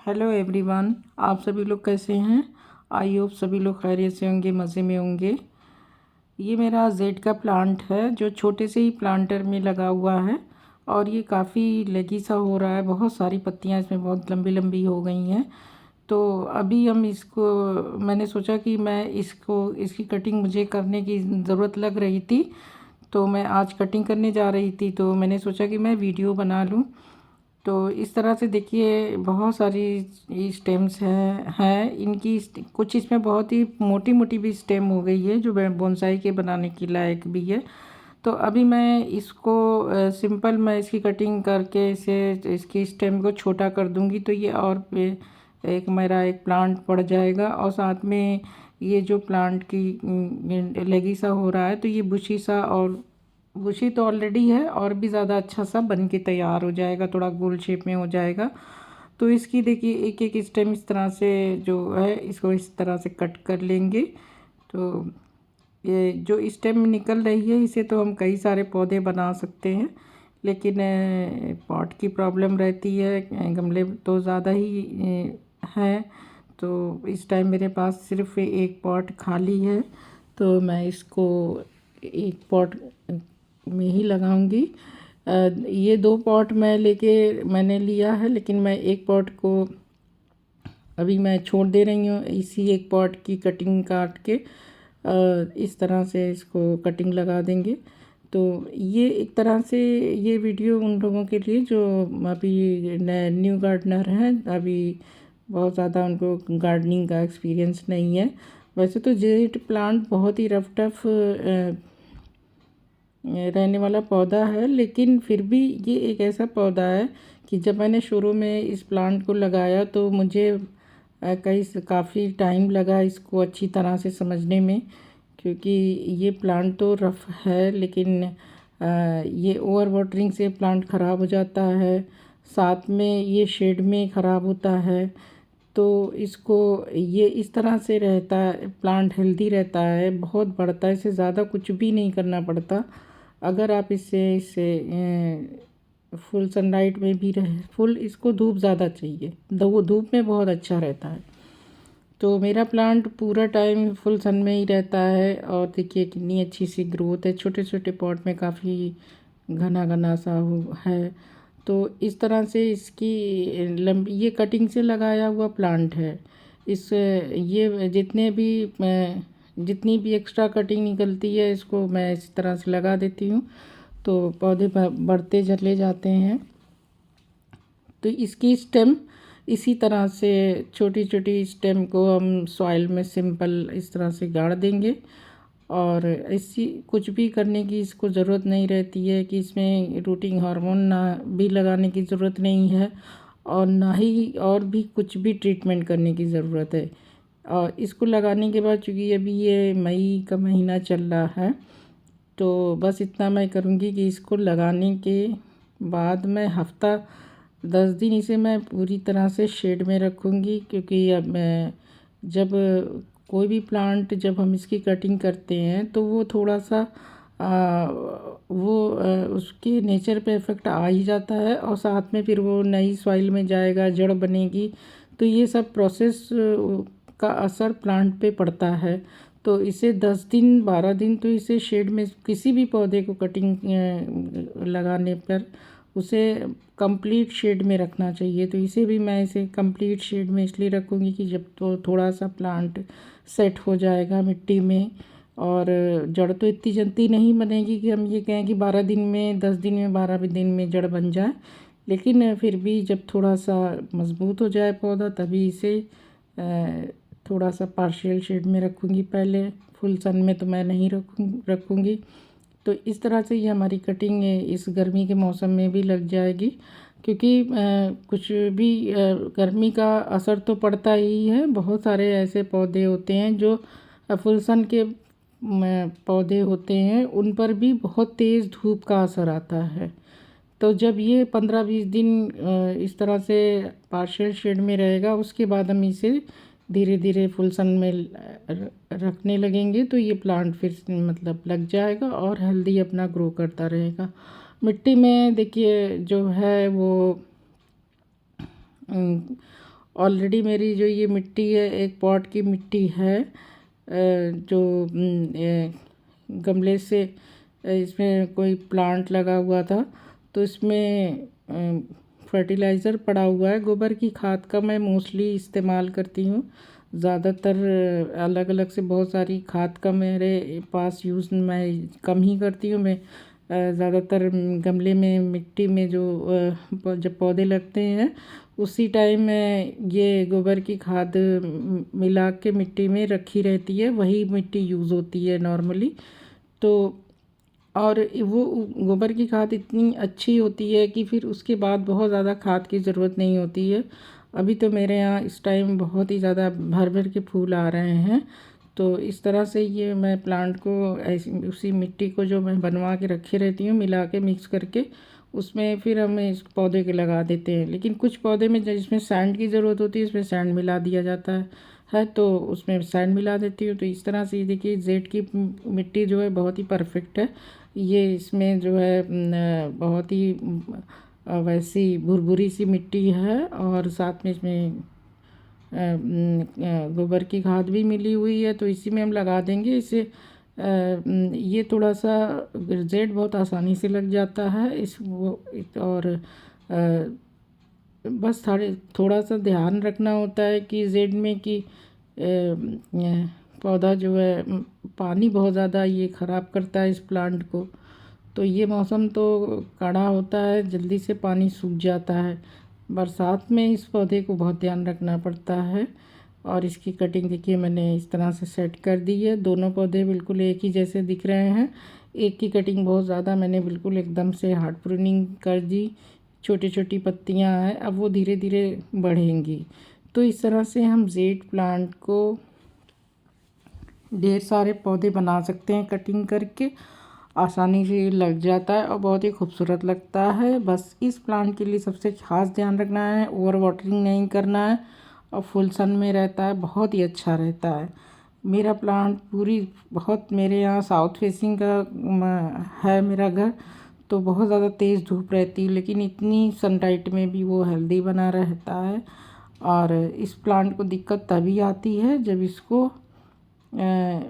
Hello everyone, आप सभी लोग कैसे हैं। आई होप सभी लोग खैरियत से होंगे, मज़े में होंगे। ये मेरा जेड का प्लांट है जो छोटे से ही प्लांटर में लगा हुआ है और ये काफ़ी लेगी सा हो रहा है। बहुत सारी पत्तियां इसमें बहुत लंबी लंबी हो गई हैं। तो अभी हम इसको मैंने सोचा कि मैं इसकी कटिंग मुझे करने की ज़रूरत लग रही थी, तो मैं आज कटिंग करने जा रही थी, तो मैंने सोचा कि मैं वीडियो बना लूँ। तो इस तरह से देखिए बहुत सारी स्टेम्स हैं इनकी। कुछ इसमें बहुत ही मोटी मोटी भी स्टेम हो गई है जो बोनसाई के बनाने के लायक भी है। तो अभी मैं इसको सिंपल मैं इसकी कटिंग करके इसे इसकी स्टेम को छोटा कर दूंगी, तो ये और एक मेरा एक प्लांट पड़ जाएगा। और साथ में ये जो प्लांट की लेगी सा हो रहा है, तो ये बुशी सा और बुशी तो ऑलरेडी है और भी ज़्यादा अच्छा सा बन के तैयार हो जाएगा, थोड़ा गोल शेप में हो जाएगा। तो इसकी देखिए एक एक स्टेम इस तरह से जो है इसको इस तरह से कट कर लेंगे। तो ये जो स्टेम निकल रही है इसे तो हम कई सारे पौधे बना सकते हैं, लेकिन पॉट की प्रॉब्लम रहती है। गमले तो ज़्यादा ही हैं। तो इस टाइम मेरे पास सिर्फ एक पॉट खाली है, तो मैं इसको एक पॉट में ही लगाऊंगी। ये दो पॉट मैंने लिया है, लेकिन मैं एक पॉट को अभी मैं छोड़ दे रही हूँ। इसी एक पॉट की कटिंग काट के इस तरह से इसको कटिंग लगा देंगे। तो ये एक तरह से ये वीडियो उन लोगों के लिए जो अभी न्यू गार्डनर हैं, अभी बहुत ज़्यादा उनको गार्डनिंग का एक्सपीरियंस नहीं है। वैसे तो जेड प्लांट बहुत ही रफ टफ रहने वाला पौधा है, लेकिन फिर भी ये एक ऐसा पौधा है कि जब मैंने शुरू में इस प्लांट को लगाया तो मुझे काफ़ी टाइम लगा इसको अच्छी तरह से समझने में, क्योंकि ये प्लांट तो रफ है, लेकिन ये ओवर वाटरिंग से प्लांट ख़राब हो जाता है। साथ में ये शेड में ख़राब होता है। तो इसको ये इस तरह से रहता है, प्लांट हेल्दी रहता है, बहुत बढ़ता है, इसे ज़्यादा कुछ भी नहीं करना पड़ता। अगर आप इसे इसे फुल सनलाइट में भी रहे, फुल इसको धूप ज़्यादा चाहिए, धूप में बहुत अच्छा रहता है। तो मेरा प्लांट पूरा टाइम फुल सन में ही रहता है और देखिए कितनी अच्छी सी ग्रोथ है। छोटे छोटे पॉट में काफ़ी घना घना सा है। तो इस तरह से इसकी लंबी ये कटिंग से लगाया हुआ प्लांट है। इस ये जितनी भी एक्स्ट्रा कटिंग निकलती है इसको मैं इस तरह से लगा देती हूँ, तो पौधे बढ़ते चले जाते हैं। तो इसकी स्टेम इसी तरह से छोटी छोटी स्टेम को हम सॉइल में सिंपल इस तरह से गाड़ देंगे। और इसी कुछ भी करने की इसको ज़रूरत नहीं रहती है कि इसमें रूटिंग हार्मोन ना भी लगाने की ज़रूरत नहीं है, और ना ही और भी कुछ भी ट्रीटमेंट करने की ज़रूरत है। और इसको लगाने के बाद चूँकि अभी ये मई का महीना चल रहा है, तो बस इतना मैं करूँगी कि इसको लगाने के बाद मैं हफ्ता 10 दिन इसे मैं पूरी तरह से शेड में रखूँगी, क्योंकि अब मैं जब कोई भी प्लांट जब हम इसकी कटिंग करते हैं तो वो थोड़ा सा उसके नेचर पे इफ़ेक्ट आ ही जाता है, और साथ में फिर वो नई सॉइल में जाएगा, जड़ बनेगी, तो ये सब प्रोसेस का असर प्लांट पे पड़ता है। तो इसे 10 दिन 12 दिन तो इसे शेड में किसी भी पौधे को कटिंग लगाने पर उसे कंप्लीट शेड में रखना चाहिए। तो इसे भी मैं इसे कंप्लीट शेड में इसलिए रखूँगी कि जब तो थोड़ा सा प्लांट सेट हो जाएगा मिट्टी में, और जड़ तो इतनी जल्दी नहीं बनेगी कि हम ये कहें कि 12 दिन में 10 दिन में 12 दिन में जड़ बन जाए, लेकिन फिर भी जब थोड़ा सा मज़बूत हो जाए पौधा तभी इसे थोड़ा सा पार्शियल शेड में रखूँगी। पहले फुल सन में तो मैं नहीं रखूँगी। तो इस तरह से ये हमारी कटिंग इस गर्मी के मौसम में भी लग जाएगी, क्योंकि कुछ भी गर्मी का असर तो पड़ता ही है। बहुत सारे ऐसे पौधे होते हैं जो फुल सन के पौधे होते हैं, उन पर भी बहुत तेज़ धूप का असर आता है। तो जब ये 15-20 दिन इस तरह से पार्शियल शेड में रहेगा, उसके बाद हम इसे धीरे धीरे फुल सन में रखने लगेंगे, तो ये प्लांट फिर मतलब लग जाएगा और हेल्दी अपना ग्रो करता रहेगा। मिट्टी में देखिए जो है वो ऑलरेडी मेरी जो ये मिट्टी है एक पॉट की मिट्टी है, जो गमले से इसमें कोई प्लांट लगा हुआ था, तो इसमें फर्टिलाइज़र पड़ा हुआ है। गोबर की खाद का मैं मोस्टली इस्तेमाल करती हूँ। ज़्यादातर अलग अलग से बहुत सारी खाद का मेरे पास यूज़ मैं कम ही करती हूँ। मैं ज़्यादातर गमले में मिट्टी में जो जब पौधे लगते हैं उसी टाइम ये गोबर की खाद मिला के मिट्टी में रखी रहती है, वही मिट्टी यूज़ होती है नॉर्मली। तो और वो गोबर की खाद इतनी अच्छी होती है कि फिर उसके बाद बहुत ज़्यादा खाद की ज़रूरत नहीं होती है। अभी तो मेरे यहाँ इस टाइम बहुत ही ज़्यादा भर भर के फूल आ रहे हैं, तो इस तरह से ये मैं प्लांट को ऐसी उसी मिट्टी को जो मैं बनवा के रखी रहती हूँ मिला के मिक्स करके उसमें फिर हम इस पौधे के लगा देते हैं। लेकिन कुछ पौधे में जिसमें सैंड की ज़रूरत होती है इसमें सैंड मिला दिया जाता है तो उसमें सैंड मिला देती हूँ। तो इस तरह से देखिए जेड की मिट्टी जो है बहुत ही परफेक्ट है। ये इसमें जो है बहुत ही वैसी भुरभुरी सी मिट्टी है और साथ में इसमें गोबर की खाद भी मिली हुई है, तो इसी में हम लगा देंगे इसे। ये थोड़ा सा जेड बहुत आसानी से लग जाता है इस वो और बस थोड़ा सा ध्यान रखना होता है कि जेड में कि पौधा जो है पानी बहुत ज़्यादा ये ख़राब करता है इस प्लांट को। तो ये मौसम तो कड़ा होता है, जल्दी से पानी सूख जाता है। बरसात में इस पौधे को बहुत ध्यान रखना पड़ता है। और इसकी कटिंग देखिए मैंने इस तरह से सेट कर दी है। दोनों पौधे बिल्कुल एक ही जैसे दिख रहे हैं। एक की कटिंग बहुत ज़्यादा मैंने बिल्कुल एकदम से हार्ड प्रूनिंग कर दी, छोटी छोटी पत्तियां हैं, अब वो धीरे धीरे बढ़ेंगी। तो इस तरह से हम जेड प्लांट को ढेर सारे पौधे बना सकते हैं कटिंग करके, आसानी से लग जाता है और बहुत ही खूबसूरत लगता है। बस इस प्लांट के लिए सबसे खास ध्यान रखना है, ओवर वाटरिंग नहीं करना है और फुल सन में रहता है, बहुत ही अच्छा रहता है। मेरा प्लांट बहुत मेरे यहाँ साउथ फेसिंग का है मेरा घर, तो बहुत ज़्यादा तेज़ धूप रहती है लेकिन इतनी सनलाइट में भी वो हेल्दी बना रहता है। और इस प्लांट को दिक्कत तभी आती है जब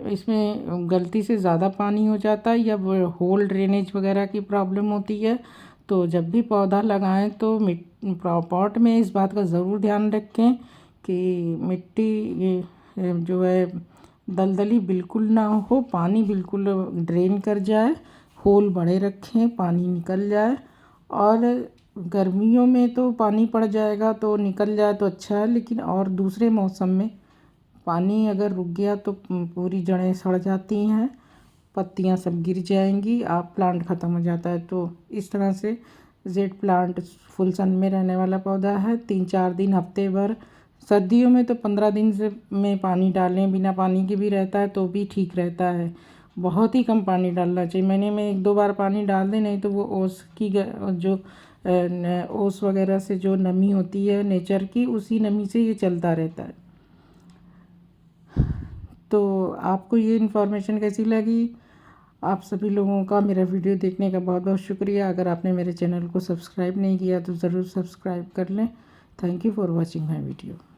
इसमें गलती से ज़्यादा पानी हो जाता है या होल ड्रेनेज वगैरह की प्रॉब्लम होती है। तो जब भी पौधा लगाएं तो पॉट में इस बात का ज़रूर ध्यान रखें कि मिट्टी जो है दलदली बिल्कुल ना हो, पानी बिल्कुल ड्रेन कर जाए, होल बड़े रखें, पानी निकल जाए। और गर्मियों में तो पानी पड़ जाएगा तो निकल जाए तो अच्छा है, लेकिन और दूसरे मौसम में पानी अगर रुक गया तो पूरी जड़ें सड़ जाती हैं, पत्तियां सब गिर जाएंगी, आप प्लांट ख़त्म हो जाता है। तो इस तरह से जेड प्लांट फुल सन में रहने वाला पौधा है। 3-4 दिन हफ्ते भर, सर्दियों में तो 15 दिन से में पानी डालें, बिना पानी के भी रहता है तो भी ठीक रहता है। बहुत ही कम पानी डालना चाहिए, महीने में 1-2 बार पानी डाल दें, नहीं तो वो जो ओस वगैरह से जो नमी होती है नेचर की, उसी नमी से ये चलता रहता है। तो आपको ये इन्फॉर्मेशन कैसी लगी? आप सभी लोगों का मेरा वीडियो देखने का बहुत बहुत शुक्रिया। अगर आपने मेरे चैनल को सब्सक्राइब नहीं किया तो ज़रूर सब्सक्राइब कर लें। Thank you for watching my video.